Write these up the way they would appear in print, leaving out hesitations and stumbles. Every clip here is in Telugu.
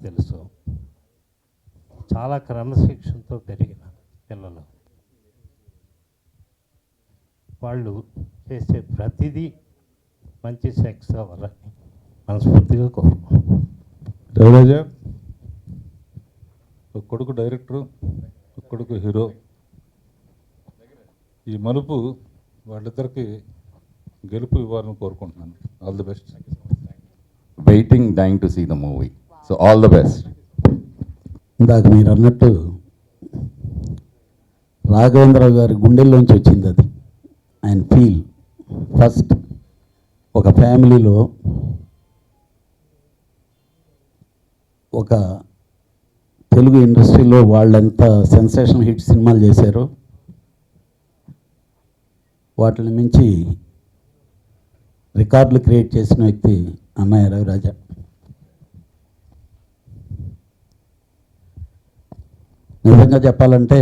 తెలుసు. చాలా క్రమశిక్షణతో పెరిగిన పిల్లలు. వాళ్ళు చేసే ప్రతిదీ మంచి సెక్స్ అవ్వాలని మనస్ఫూర్తిగా కోరుకుంటున్నాను. రవిరాజా, ఒక కొడుకు డైరెక్టరు, ఒక కొడుకు హీరో. ఈ మలుపు వాళ్ళిద్దరికి గెలుపు ఇవ్వాలని కోరుకుంటున్నాను. All the best. Waiting, dying to see the movie. So all the best. ఇందాక మీరు అన్నట్టు రాఘవేంద్రరావు గారి గుండెల్లోంచి వచ్చింది అది. ఆయన ఫీల్ ఫస్ట్ ఒక ఫ్యామిలీలో ఒక తెలుగు ఇండస్ట్రీలో వాళ్ళంతా సెన్సేషనల్ హిట్ సినిమాలు చేశారు. వాటిని మించి రికార్డులు క్రియేట్ చేసిన వ్యక్తి అన్నయ్య రవిరాజా. నిజంగా చెప్పాలంటే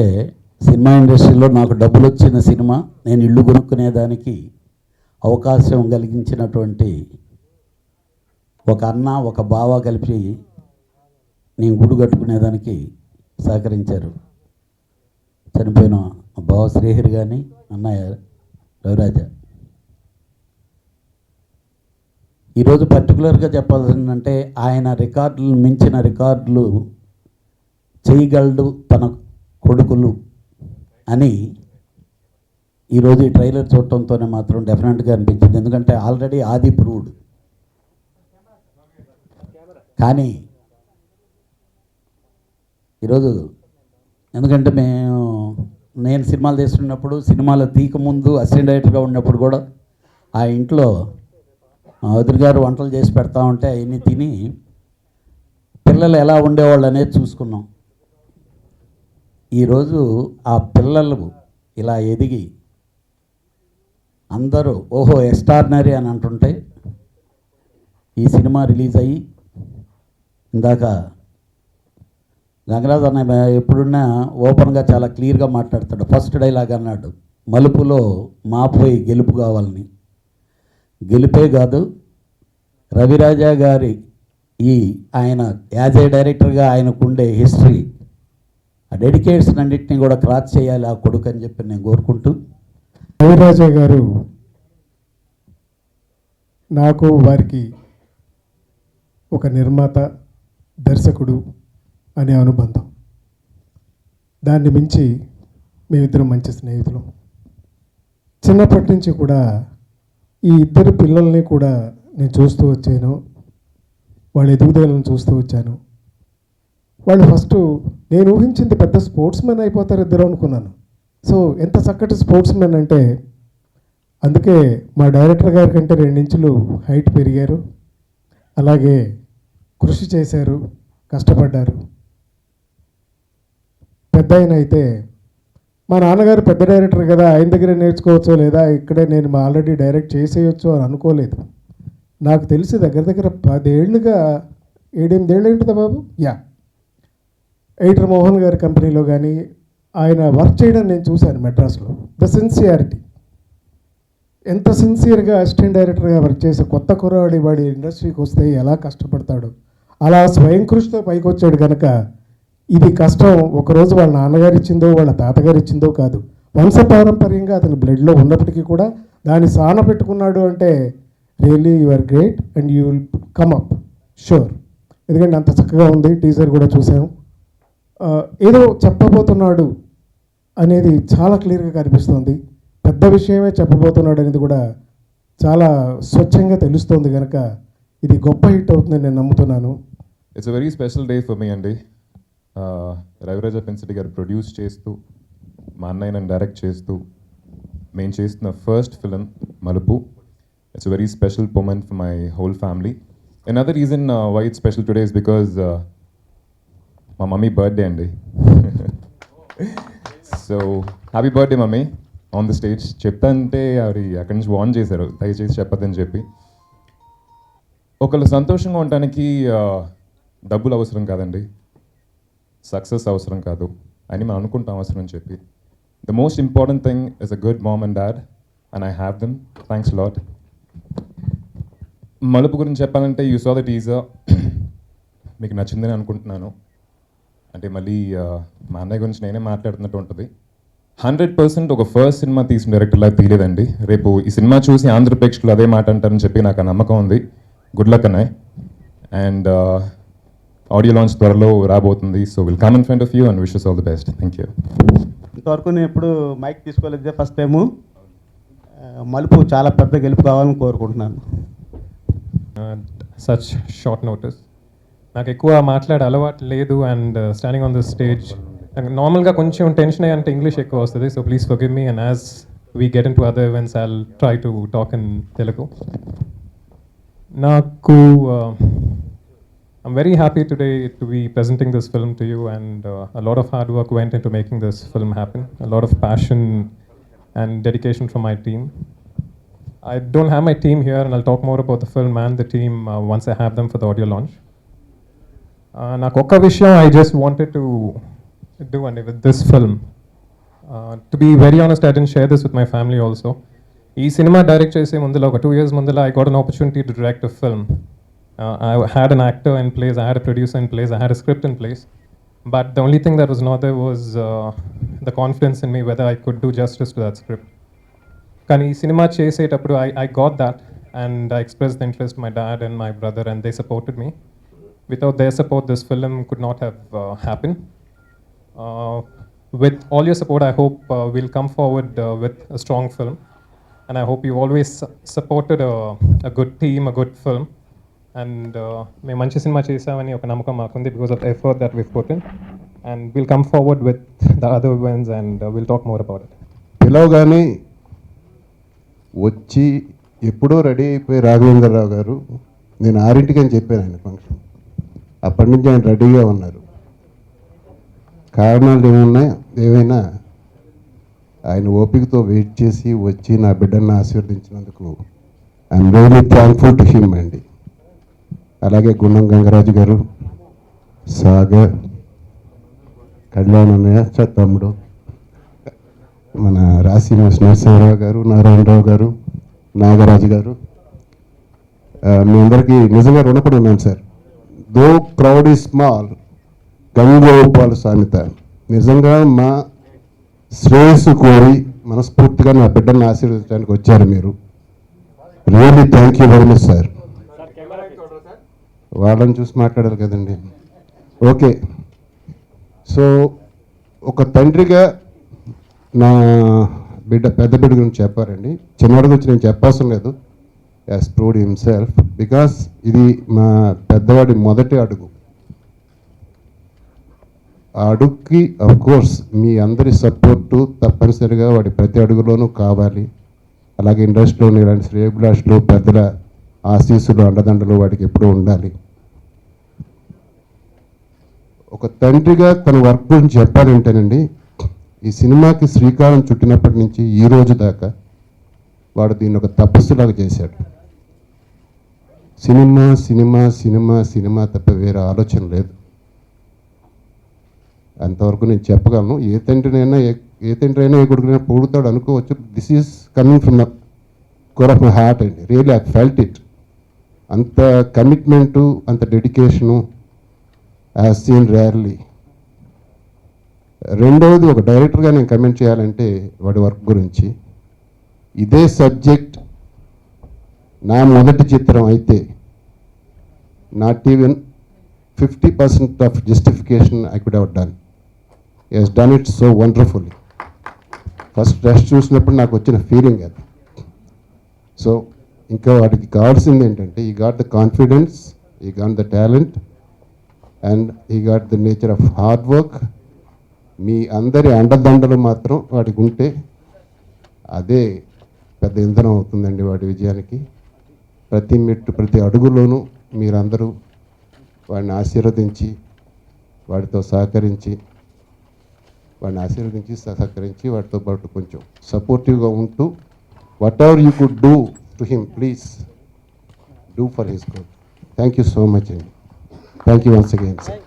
సినిమా ఇండస్ట్రీలో నాకు డబ్బులు వచ్చిన సినిమా, నేను ఇల్లు కొనుక్కునేదానికి అవకాశం కలిగించినటువంటి ఒక అన్న ఒక బావ కలిపి నేను గుడి కట్టుకునేదానికి సహకరించారు. చనిపోయిన బావ శ్రీహరి కానీ అన్నయ్య రవిరాజా. ఈరోజు పర్టికులర్గా చెప్పాల్సిందంటే ఆయన రికార్డులు మించిన రికార్డులు చేయగలడు తన కొడుకులు అని ఈరోజు ఈ ట్రైలర్ చూడటంతోనే మాత్రం డెఫినెట్గా అనిపించింది. ఎందుకంటే ఆల్రెడీ ఆది ప్రూవ్డ్. కానీ ఈరోజు ఎందుకంటే నేను సినిమాలు చేస్తున్నప్పుడు, సినిమాలు తీయకముందు అసిస్టెంట్ డైరెక్టర్గా ఉన్నప్పుడు కూడా ఆ ఇంట్లో వదిలి గారు వంటలు చేసి పెడతా ఉంటే అవన్నీ తిని పిల్లలు ఎలా ఉండేవాళ్ళు అనేది చూసుకున్నాం. ఈరోజు ఆ పిల్లలు ఇలా ఎదిగి అందరూ ఓహో ఎక్స్ట్రాడినరీ అని అంటుంటే ఈ సినిమా రిలీజ్ అయ్యి ఇందాక గంగరాజు అన్న ఎప్పుడున్నా ఓపెన్గా చాలా క్లియర్గా మాట్లాడతాడు. ఫస్ట్ డైలాగ్ అన్నాడు, మలుపులో మాపోయి గెలుపు కావాలని. గెలుపే కాదు, రవిరాజా గారి ఈ ఆయన యాజ్ ఏ డైరెక్టర్గా ఆయనకుండే హిస్టరీ, ఆ డెడికేట్స్ అన్నింటినీ కూడా క్రాస్ చేయాలి ఆ కొడుకు అని చెప్పి నేను కోరుకుంటూ, రవిరాజా గారు నాకు వారికి ఒక నిర్మాత దర్శకుడు అనే అనుబంధం. దాన్ని మించి మేమిద్దరం మంచి స్నేహితులు. చిన్నప్పటి నుంచి కూడా ఈ ఇద్దరు పిల్లల్ని కూడా నేను చూస్తూ వచ్చాను, వాళ్ళ ఎదుగుదలను చూస్తూ వచ్చాను. వాళ్ళు ఫస్ట్ నేను ఊహించింది పెద్ద స్పోర్ట్స్ మెన్ అయిపోతారు ఇద్దరు అనుకున్నాను. సో ఎంత చక్కటి స్పోర్ట్స్ మెన్ అంటే, అందుకే మా డైరెక్టర్ గారి కంటే 2 ఇంచులు హైట్ పెరిగారు. అలాగే కృషి చేశారు, కష్టపడ్డారు. పెద్ద ఆయన అయితే మా నాన్నగారు పెద్ద డైరెక్టర్ కదా, ఆయన దగ్గరే నేర్చుకోవచ్చో లేదా ఇక్కడే నేను ఆల్రెడీ డైరెక్ట్ చేసేయచ్చు అని అనుకోలేదు. నాకు తెలిసి దగ్గర దగ్గర 10 ఏళ్ళుగా 7-8 ఏళ్ళు ఏంటిదా బాబు, ఎయిటర్ మోహన్ గారి కంపెనీలో కానీ ఆయన వర్క్ చేయడం నేను చూశాను మెడ్రాస్లో. ద సిన్సియారిటీ, ఎంత సిన్సియర్గా అసిస్టెంట్ డైరెక్టర్గా వర్క్ చేసి కొత్త కుర్రాడి వాడి ఇండస్ట్రీకి వస్తే ఎలా కష్టపడతాడు, అలా స్వయం కృషితో పైకి వచ్చాడు కనుక ఇది కష్టం ఒకరోజు వాళ్ళ నాన్నగారు ఇచ్చిందో వాళ్ళ తాతగారు ఇచ్చిందో కాదు, వంశపారంపర్యంగా అతని బ్లడ్లో ఉన్నప్పటికీ కూడా దాన్ని సాన పెట్టుకున్నాడు అంటే really you are great and you will come up sure. ఎందుకంటే అంత చక్కగా ఉంది, టీజర్ కూడా చూసాం. ఏదో చెప్పబోతున్నాడు అనేది చాలా క్లియర్గా కనిపిస్తుంది. పెద్ద విషయమే చెప్పబోతున్నాడు అనేది కూడా చాలా స్వచ్ఛంగా తెలుస్తుంది కనుక ఇది గొప్ప హిట్ అవుతుందని నేను నమ్ముతున్నాను. It's a very special day for me అండి. రవిరాజా పెన్సిటీ గారు ప్రొడ్యూస్ చేస్తూ, మా అన్నయ్య నన్ను డైరెక్ట్ చేస్తూ మేము చేస్తున్న first film Malupu. It's a very special moment for my whole family. Another reason why it's special today is because మా మమ్మీ బర్త్డే అండి. So happy birthday mummy on the stage. చెప్తానంటే ఆవిడ అక్కడి నుంచి వార్న్ చేశారు, దయచేసి చెప్పదని చెప్పి. ఒకళ్ళు సంతోషంగా ఉండటానికి డబ్బులు అవసరం కాదండి, సక్సెస్ అవసరం కాదు అని మనం అనుకుంటాం అవసరం అని చెప్పి. The most important thing is a good mom and dad and I have them. Thanks lot. మలుపు గురించి చెప్పాలంటే యూ సా ద టీజర్. మీకు నచ్చిందని అనుకుంటున్నాను. అంటే మళ్ళీ మా అన్నయ్య గురించి నేనే మాట్లాడుతున్నట్టు ఉంటుంది. 100% ఒక ఫస్ట్ సినిమా తీసిన డైరెక్టర్లా తీయలేదండి. రేపు ఈ సినిమా చూసి ఆంధ్ర ప్రేక్షకులు అదే మాట అంటారని చెప్పి నాకు ఆ నమ్మకం ఉంది. గుడ్ లక్ అన్నయ్య. అండ్ ఆడియో లాంచ్ త్వరలో రాబోతుంది. So will come in front of you and wishes all the best. Thank you. ఇంతవరకు నేను ఎప్పుడు మైక్ తీసుకోలేదు, ఫస్ట్ టైము. మలుపు చాలా పెద్ద గెలుపు కావాలని కోరుకుంటున్నాను. Such short notice. నాకు ఎక్కువ మాట్లాడే అలవాటు లేదు and standing on the stage నాకు నార్మల్గా కొంచెం టెన్షన్ అంటే ఇంగ్లీష్ ఎక్కువ వస్తుంది. So please forgive me and as we get in to other events I'll try to talk in Telugu. నాకు I'm very happy today to be presenting this film to you, and a lot of hard work went into making this film happen. A lot of passion and dedication from my team. I don't have my team here, and I'll talk more about the film and the team once I have them for the audio launch. నాకు ఒక్క విషయం I just wanted to do and with this film. To be very honest, I didn't share this with my family also. ఈ సినిమా డైరెక్ట్ చేసే ముందులో ఒక 2 years ముందులో I got an opportunity to direct a film. I had an actor in place, I had a producer in place, I had a script in place. But the only thing that was not there was the confidence in me whether I could do justice to that script. కానీ ఈ సినిమా చేసేటప్పుడు I got that and I expressed the interest to my dad and my brother and they supported me. Without their support, this film could not have happened. With all your support, I hope we'll come forward with a strong film. And I hope you always supported a good team, a good film. And మేము మంచి సినిమా చేసామని ఒక నమ్మకం మాకుంది because of the effort that we've put in. And we'll come forward with the other events and we'll talk more about it. పిలవగానే వచ్చి ఎప్పుడో రెడీ అయిపోయి రాఘవేంద్రరావు గారు, నేను 6ంటికి అని చెప్పాను ఆయన ఫంక్షన్. అప్పటి నుంచి ఆయన రెడీగా ఉన్నారు. కారణాలు ఏమైనా ఆయన ఓపికతో వెయిట్ చేసి వచ్చి నా బిడ్డను ఆశీర్వదించినందుకు I'm really thankful to him అండి. అలాగే గుండం గంగరాజు గారు, సాగర్, కళ్యాణ్ అన్నయ్య, తమ్ముడు, మన రాశినివాస్ నరసింహరావు గారు, నారాయణరావు గారు, నాగరాజు గారు, మీ అందరికీ నిజంగా రుణపడి ఉన్నాను sir. Though crowd is small, గంగోపాల సామెత. నిజంగా మా శ్రేయస్సు కోరి మనస్ఫూర్తిగా నా బిడ్డను ఆశీర్వదించడానికి వచ్చారు మీరు. Really thank you very much sir. వాళ్ళని చూసి మాట్లాడారు కదండి. ఓకే, సో ఒక తండ్రిగా నా పెద్ద బిడ్డ గురించి చెప్పారండి. చిన్నవాడి గురించి నేను చెప్పాల్సిన లేదు. యాజ్ ప్రూవ్డ్ హిమ్సెల్ఫ్, బికాస్ ఇది మా పెద్దవాడి మొదటి అడుగు. ఆ అడుగుకి కోర్స్ మీ అందరి సపోర్టు తప్పనిసరిగా వాడి ప్రతి అడుగులోనూ కావాలి. అలాగే ఇండస్ట్రీలోని ఇలాంటి శ్రేయభిలాషులు, పెద్దల ఆశీస్సులు, అండదండలు వాడికి ఎప్పుడూ ఉండాలి. ఒక తండ్రిగా తన వర్క్ గురించి చెప్పాలంటేనండి, ఈ సినిమాకి శ్రీకారం చుట్టినప్పటి నుంచి ఈ రోజు దాకా వాడు దీన్ని ఒక తపస్సులాగా చేశాడు. సినిమా సినిమా సినిమా సినిమా తప్ప వేరే ఆలోచన లేదు. అంతవరకు నేను చెప్పగలను. ఏ తండ్రి అయినా ఏ కొడుకునైనా పొగుడుతాడు అనుకోవచ్చు. This is coming from the core of my heart అండి. Really I felt it. అంత కమిట్మెంటు, అంత dedication I have seen rarely. రెండవది, ఒక డైరెక్టర్గా నేను కమెంట్ చేయాలంటే వాడి వర్క్ గురించి, ఇదే సబ్జెక్ట్ నా మొదటి చిత్రం అయితే not even 50% of justification I could have done. He has done it so wonderfully. First test చూసినప్పుడు నాకు వచ్చిన ఫీలింగ్ అది. సో ఇంకా వాడికి కావాల్సింది ఏంటంటే, he got the confidence, he got the talent and he got the nature of hard work. మీ అందరి అండదండలు మాత్రం వాడికి ఉంటే అదే పెద్ద ఇంధనం అవుతుందండి వాడి విజయానికి. ప్రతి మెట్టు, ప్రతి అడుగులోనూ మీరందరూ వాడిని ఆశీర్వదించి, వాడితో సహకరించి వాడితో పాటు కొంచెం సపోర్టివ్గా ఉంటూ whatever you could do to him, please do for his good. Thank you so much. Thank you once again, sir.